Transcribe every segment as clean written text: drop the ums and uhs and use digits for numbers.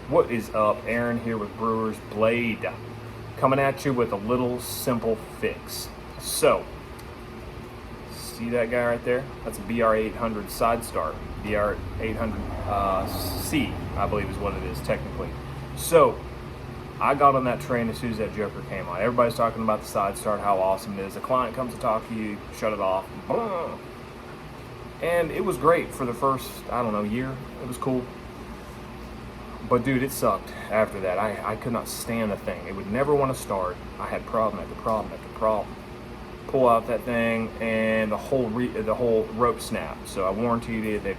What is up? Aaron here with Brewer's Blade, coming at you with a little simple fix. So, see that guy right there? That's a BR800 side start. BR800C, I believe is what it is technically. So, I got on that train as soon as that joker came on. Everybody's talking about the side start, how awesome it is. The client comes to talk to you, shut it off. And it was great for the first, I don't know, year. It was cool. But dude, it sucked after that. I could not stand the thing. It would never want to start. I had problem after problem after problem. Pull out that thing and the whole rope snapped. So I warranted it. They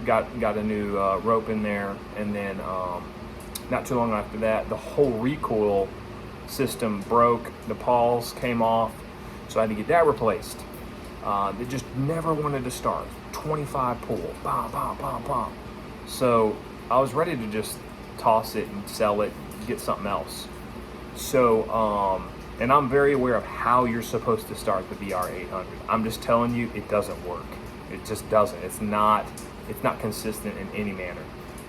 got a new rope in there, and then not too long after that, the whole recoil system broke. The pawls came off, so I had to get that replaced. It just never wanted to start. 25 pull, bam, bam, bam, bam. So I was ready to just toss it and sell it, get something else. So, and I'm very aware of how you're supposed to start the BR800. I'm just telling you, it doesn't work. It just doesn't. It's not consistent in any manner.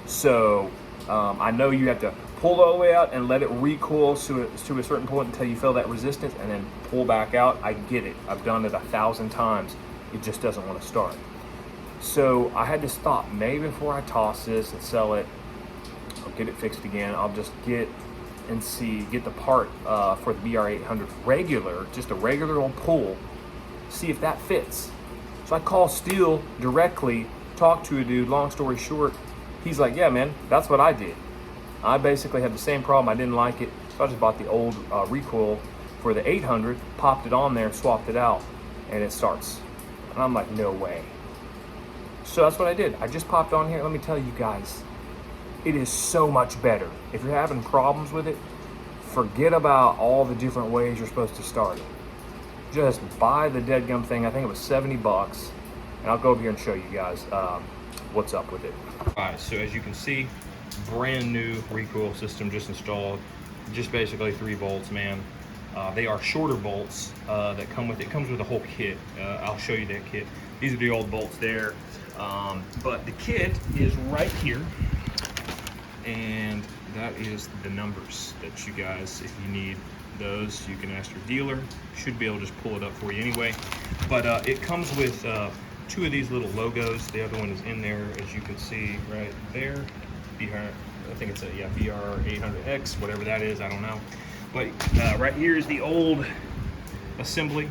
So, I know you have to pull all the way out and let it recoil to a certain point until you feel that resistance, and then pull back out. I get it. I've done it 1,000 times. It just doesn't want to start. So I had to stop. Maybe before I toss this and sell it, I'll get it fixed again. I'll just get the part for the BR800 regular, just a regular old pull, see if that fits. So I call Stihl directly, talk to a dude. Long story short, he's like, yeah, man, that's what I did. I basically had the same problem. I didn't like it, so I just bought the old recoil for the 800, popped it on there, swapped it out, and it starts. And I'm like, no way. So that's what I did. I just popped on here. Let me tell you guys, it is so much better. If you're having problems with it, forget about all the different ways you're supposed to start it. Just buy the dead gum thing. I think it was 70 bucks. And I'll go over here and show you guys what's up with it. All right, so as you can see, brand new recoil system just installed. Just basically 3 bolts, man. They are shorter bolts that come with it. It comes with a whole kit. I'll show you that kit. These are the old bolts there. But the kit is right here, and that is the numbers that you guys, if you need those, you can ask your dealer. Should be able to just pull it up for you anyway. But it comes with 2 of these little logos. The other one is in there, as you can see right there. I think it's a BR800X, whatever that is, I don't know. But right here is the old assembly.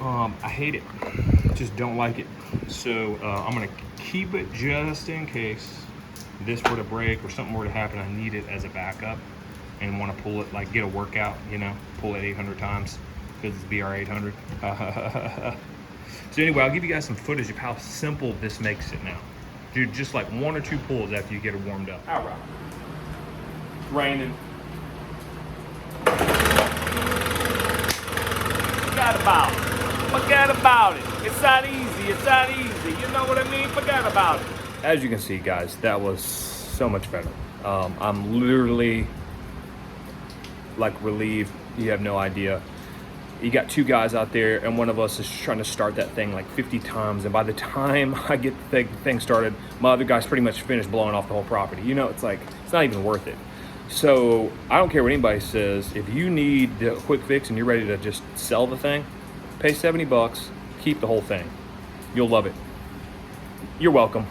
I hate it, just don't like it. So I'm gonna keep it just in case this were to break or something were to happen. I need it as a backup and want to pull it, like get a workout, you know, pull it 800 times because it's BR800. So anyway, I'll give you guys some footage of how simple this makes it now. Dude, just like 1 or 2 pulls after you get it warmed up. All right. It's raining. Forgot about it. It's not easy. It's not easy. You know what I mean? Forgot about it. As you can see, guys, that was so much better. I'm literally like relieved. You have no idea. You got 2 guys out there, and one of us is trying to start that thing like 50 times. And by the time I get the thing started, my other guy's pretty much finished blowing off the whole property. You know, it's like, it's not even worth it. So I don't care what anybody says. If you need a quick fix and you're ready to just sell the thing, pay 70 bucks, keep the whole thing. You'll love it. You're welcome.